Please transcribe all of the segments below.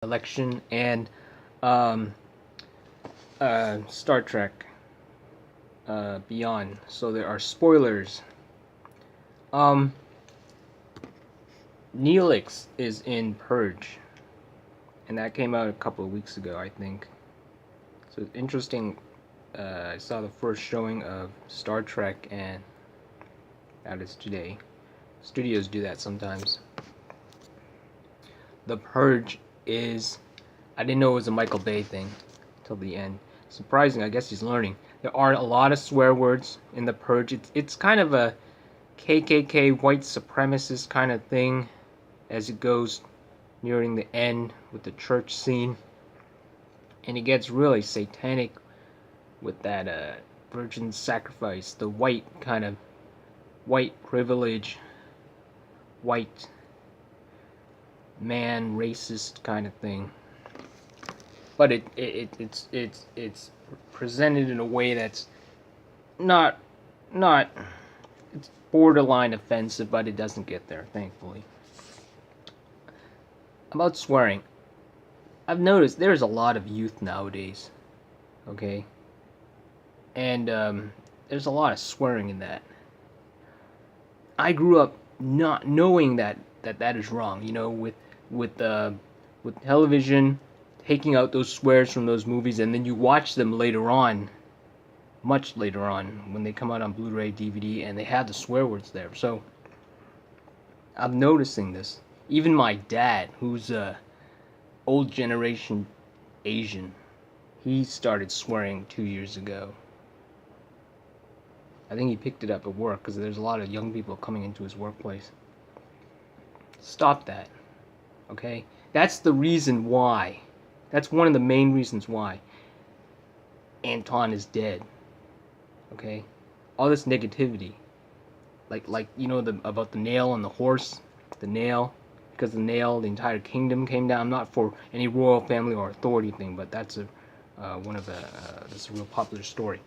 election and um, Star Trek Beyond. So there are spoilers. Um, Neelix is in Purge, and that came out a couple of weeks ago, I think. So it's interesting. I saw the first showing of Star Trek, and that is today. Studios do that sometimes. The Purge is... I didn't know it was a Michael Bay thing till the end. Surprising, I guess he's learning. There are a lot of swear words in The Purge. It's kind of a KKK white supremacist kind of thing as it goes nearing the end with the church scene. And it gets really satanic with that virgin sacrifice, the white kind of white privilege, white man racist kind of thing. But it's presented in a way that's not it's borderline offensive, but it doesn't get there, thankfully. About swearing, I've noticed there's a lot of youth nowadays, okay? And there's a lot of swearing in that. I grew up not knowing that is wrong, you know, with television taking out those swears from those movies, and then you watch them later on, much later on, when they come out on Blu-ray, DVD, and they have the swear words there. So I'm noticing this. Even my dad, who's old generation Asian, he started swearing 2 years ago. I think he picked it up at work because there's a lot of young people coming into his workplace. Stop that, okay? That's the reason why. That's one of the main reasons why Anton is dead, okay? All this negativity, like you know about the nail and the horse, the nail, because the nail, the entire kingdom came down. Not for any royal family or authority thing, but that's that's a real popular story.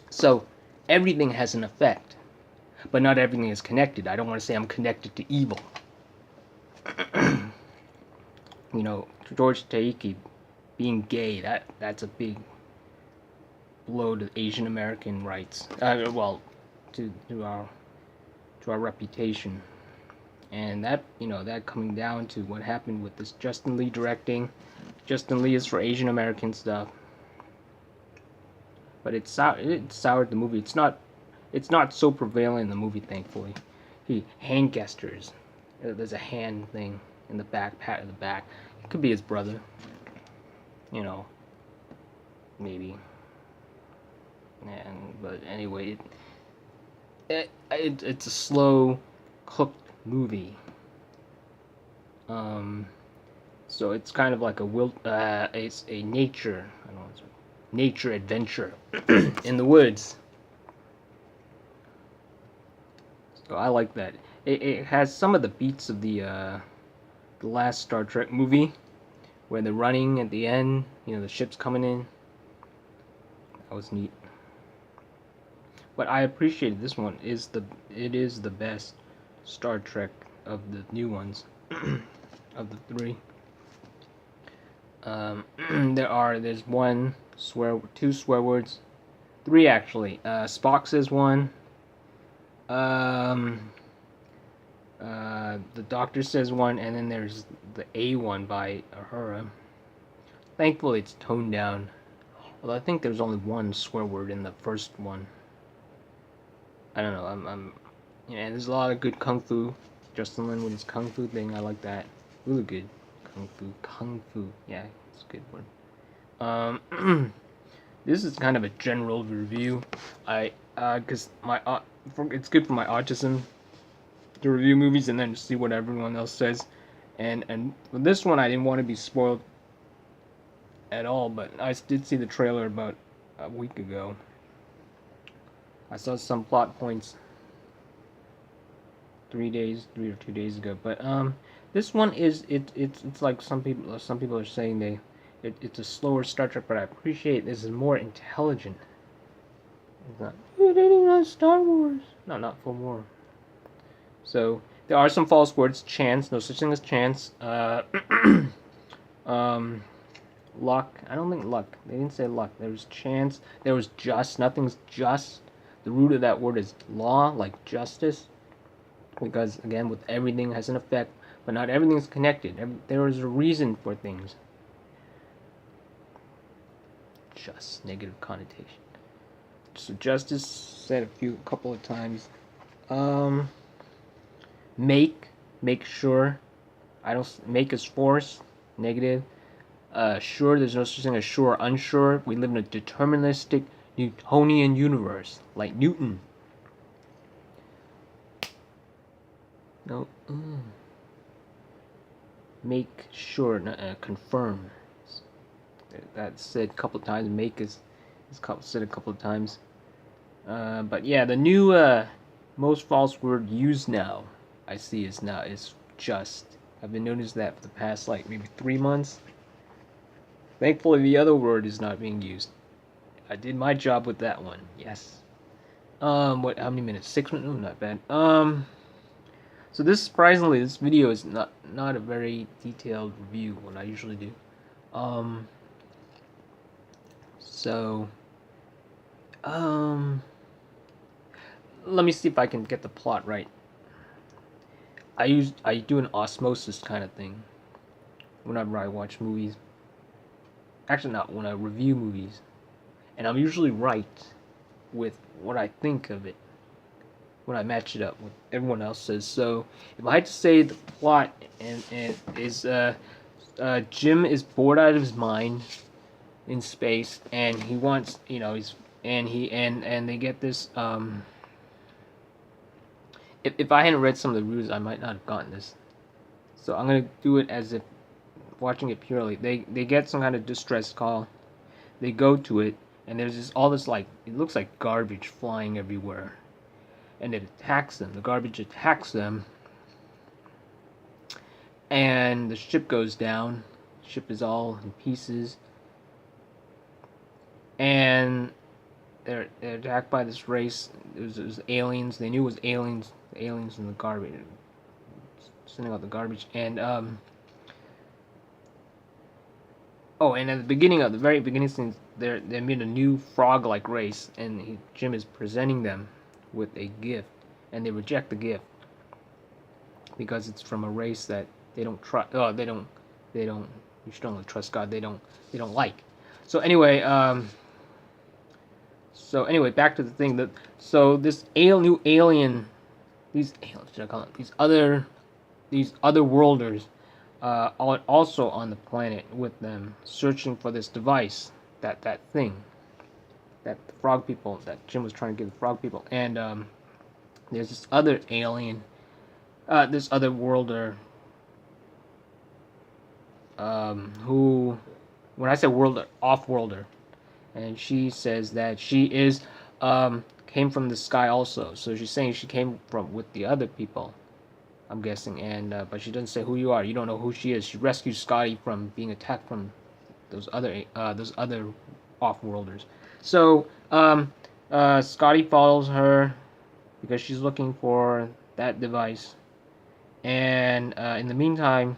So everything has an effect, but not everything is connected. I don't want to say I'm connected to evil. You know, George Taiki being gay, that's a big blow to Asian American rights. Well, to our reputation, and that, you know, that coming down to what happened with this Justin Lee directing. Justin Lee is for Asian American stuff, but it soured the movie. It's not so prevalent in the movie, thankfully. Hand gestures. There's a hand thing in the back, pat of the back. It could be his brother, you know, maybe. But anyway, it's a slow cooked movie. So it's kind of like it's a nature, I don't know, it's a nature adventure in the woods. So I like that. It has some of the beats of the last Star Trek movie, where they're running at the end, you know, the ship's coming in. That was neat. But I appreciated this one. It is the best Star Trek of the new ones, of the three. There's two swear words, three actually. Spock says one. The Doctor says one, and then there's the A one by Uhura. Thankfully, it's toned down. Although I think there's only one swear word in the first one. I don't know. Yeah, there's a lot of good kung fu. Justin Lin with his kung fu thing, I like that. Really good kung fu. Yeah, it's a good word. This is kind of a general review. Cause it's good for my autism to review movies and then to see what everyone else says. And with this one, I didn't want to be spoiled at all, but I did see the trailer about a week ago. I saw some plot points 3 or 2 days ago, but this one it's like some people are saying it's a slower Star Trek, but I appreciate this is more intelligent. It's not Star Wars. No, not for more. So there are some false words. Chance, no such thing as chance. Luck. I don't think luck. They didn't say luck. There was chance. There was just. Nothing's just. The root of that word is law, like justice. Because, again, with everything has an effect, but not everything is connected. There is a reason for things. Just. Negative connotation. So justice said a couple of times. Make sure. I don't. Make is force. Negative. Sure, there's no such thing as sure or unsure. We live in a deterministic Newtonian universe, like Newton. No. Make sure, confirm. That's said a couple of times. Make is said a couple of times. But yeah, the new most false word used now, I see, is just. I've been noticing that for the past like maybe 3 months. Thankfully, the other word is not being used. I did my job with that one. Yes. What? How many minutes? 6 minutes? Oh, not bad. So surprisingly, this video is not a very detailed review. What I usually do. So. Let me see if I can get the plot right. I do an osmosis kind of thing whenever I watch movies. Actually, not when I review movies, and I'm usually right with what I think of it when I match it up with everyone else says. So, if I had to say the plot, and is Jim is bored out of his mind in space, and he wants, and they get this. If I hadn't read some of the reviews, I might not have gotten this. So I'm gonna do it as if watching it purely. They get some kind of distress call. They go to it, and there's all this, like, it looks like garbage flying everywhere, and it attacks them. The garbage attacks them, and the ship goes down. The ship is all in pieces, and they're attacked by this race. It was aliens. They knew it was aliens. The aliens in the garbage, sending out the garbage, and oh, and at the very beginning scenes, they made a new frog-like race, and Jim is presenting them with a gift, and they reject the gift because it's from a race that they don't trust. Oh, they don't. You should only trust God. They don't like. So anyway, back to the thing. So this new alien, these other worlders. Also on the planet with them, searching for this device, that thing, that the frog people, that Jim was trying to give the frog people, and there's this other alien, this other worlder, who, when I say worlder, off-worlder, and she says that she is, came from the sky also, so she's saying she came from with the other people, I'm guessing, and but she doesn't say who you are. You don't know who she is. She rescues Scotty from being attacked from those other off-worlders. So Scotty follows her because she's looking for that device, and in the meantime,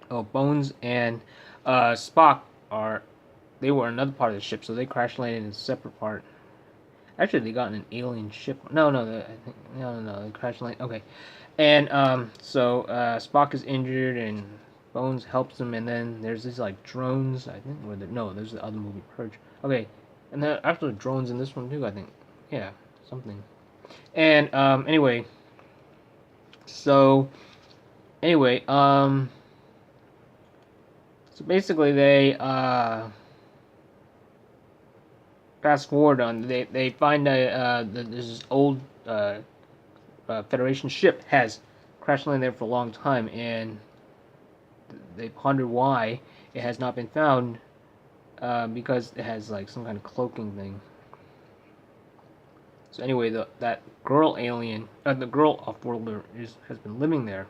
Bones and Spock they were another part of the ship, so they crash landed in a separate part. Actually, they got in an alien ship. No, they crash landed. Okay. And so Spock is injured, and Bones helps him, and then there's these like drones, I think. There's the other movie, Purge. Okay, and there are actually drones in this one too, I think. Yeah, something. And anyway, so basically they fast forward on. They find this old Federation ship has crash landed there for a long time, and they ponder why it has not been found, because it has like some kind of cloaking thing. So anyway, that girl alien, the girl off-worlder has been living there.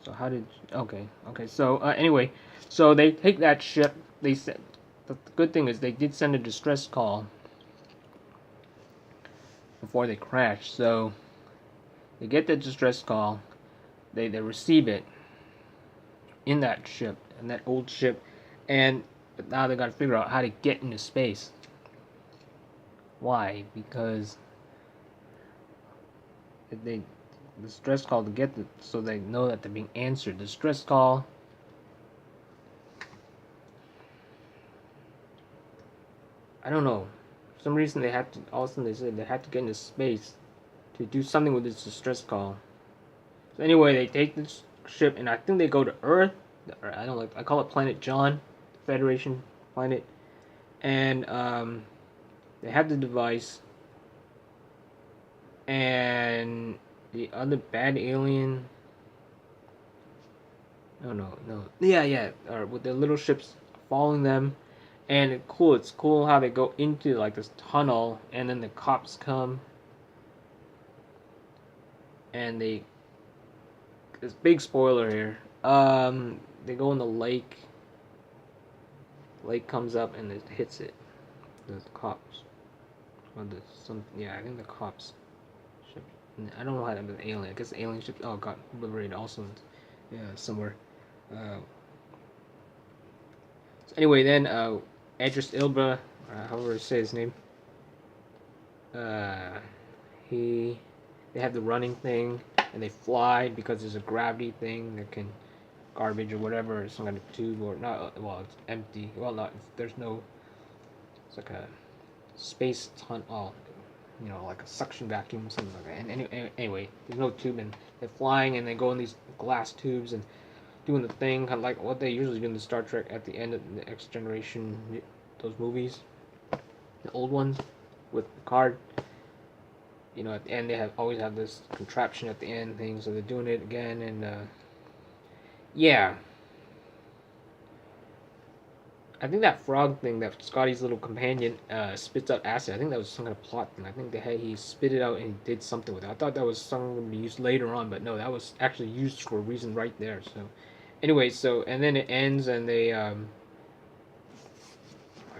So how did? Okay. So anyway, so they take that ship. They said the good thing is they did send a distress call before they crash. So they get the distress call, they receive it, in that ship, in that old ship, and but now they got to figure out how to get into space. Why? Because the stress call to get the, so they know that they're being answered. The stress call. I don't know. For some reason they had to. All of a sudden they said they had to get into space to do something with this distress call. So anyway, they take this ship and I think they go to Earth. I don't like. I call it Planet John, Federation planet, and they have the device. And the other bad alien. No. Yeah. Or with the little ships following them. And it's cool how they go into like this tunnel and then the cops come. And they, this big spoiler here. They go in the lake. Lake comes up and it hits it. The cops. Or I think the cops. I don't know how that was an alien. I guess the alien ship got liberated also. Yeah, somewhere. So anyway, then Idris Elba, however you say his name. They have the running thing and they fly because there's a gravity thing that can garbage or whatever, some kind of tube or not. Well, it's empty. Well, not. There's no. It's like a space tunnel. Like a suction vacuum, something like that. And anyway, there's no tube, and they're flying, and they go in these glass tubes and doing the thing, kind of like what they usually do in the Star Trek at the end of the Next Generation, those movies, the old ones, with the card. At the end they always have this contraption at the end thing, so they're doing it again, and yeah. I think that frog thing, that Scotty's little companion spits out acid. I think that was some kind of plot thing. I think he spit it out and he did something with it. I thought that was something to be used later on, but no, that was actually used for a reason right there. So, anyway, and then it ends and they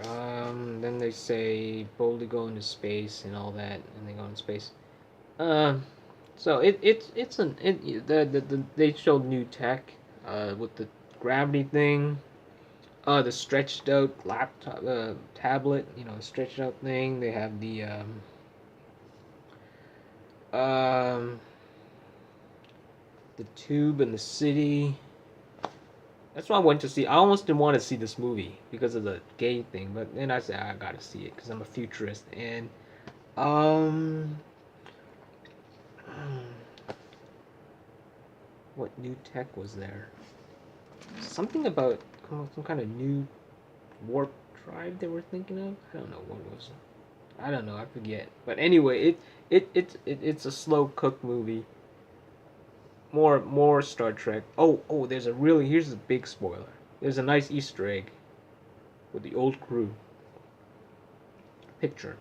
then they say boldly go into space and all that, and they go into space. So they showed new tech with the gravity thing. The stretched out laptop, tablet, stretched out thing. They have the tube in the city. That's why I went to see. I almost didn't want to see this movie because of the gay thing, but then I said I gotta see it because I'm a futurist. And what new tech was there? Something about some kind of new warp drive they were thinking of. I don't know what it was. I don't know. I forget. But anyway, it's a slow cooked movie. More Star Trek. Oh, here's a big spoiler. There's a nice Easter egg with the old crew picture.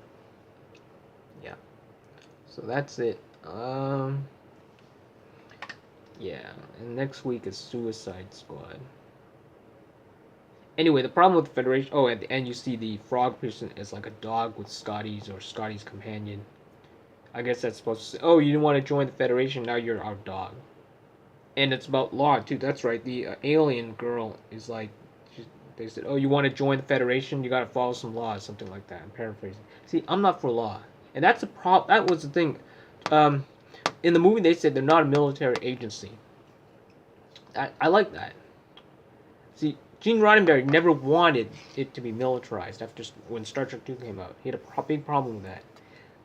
Yeah. So that's it. Yeah, and next week is Suicide Squad. Anyway, the problem with the Federation... Oh, at the end you see the frog person is like a dog with Scotty's companion. I guess that's supposed to say, oh, you didn't want to join the Federation, now you're our dog. And it's about law, too. That's right, the alien girl is like... They said, oh, you want to join the Federation? You gotta follow some laws, something like that. I'm paraphrasing. See, I'm not for law. And that's the problem. That was the thing. In the movie, they said they're not a military agency. I like that. See, Gene Roddenberry never wanted it to be militarized after when Star Trek 2 came out. He had a big problem with that.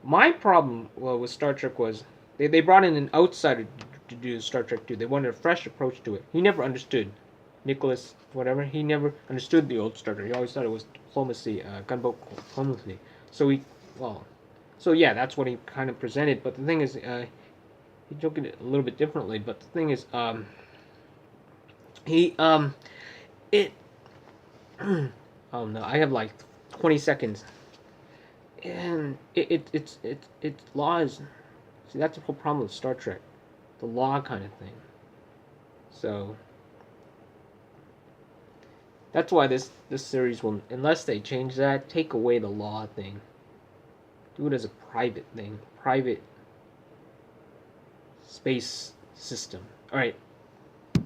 My problem with Star Trek was they brought in an outsider to do Star Trek 2. They wanted a fresh approach to it. He never understood. Nicholas, whatever, he never understood the old Star Trek. He always thought it was diplomacy, gunboat diplomacy. So yeah, that's what he kind of presented. But the thing is, he took it a little bit differently. But the thing is, oh no, I have like 20 seconds, and it's laws. See, that's the whole problem with Star Trek, the law kind of thing. So that's why this series will, unless they change that, take away the law thing. Do it as a private thing, private space system. All right.